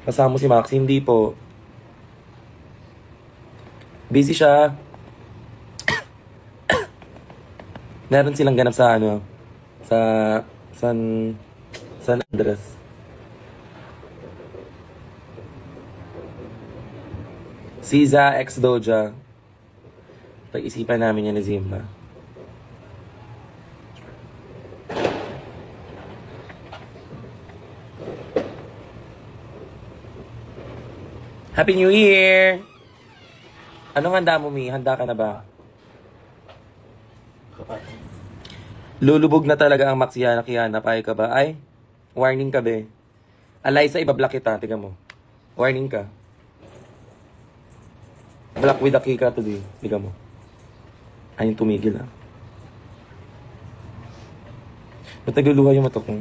Kasama mo si Max? Hindi po. Busy siya. Meron silang ganap sa ano, sa San Andres. Siza X Doja. Pag-isipan namin yan ni Zimba. Happy New Year! Anong handa mo, Mi? Handa ka na ba? Lulubog na talaga ang Maxiana Kiana. Payag ka ba? Ay, warning ka, be. Alaysa, ibablock kita. Tiga mo. Warning ka. Black with a kika today. Tiga mo. Ayun, tumigil, ha. Ba't nagluluha yung mata ko?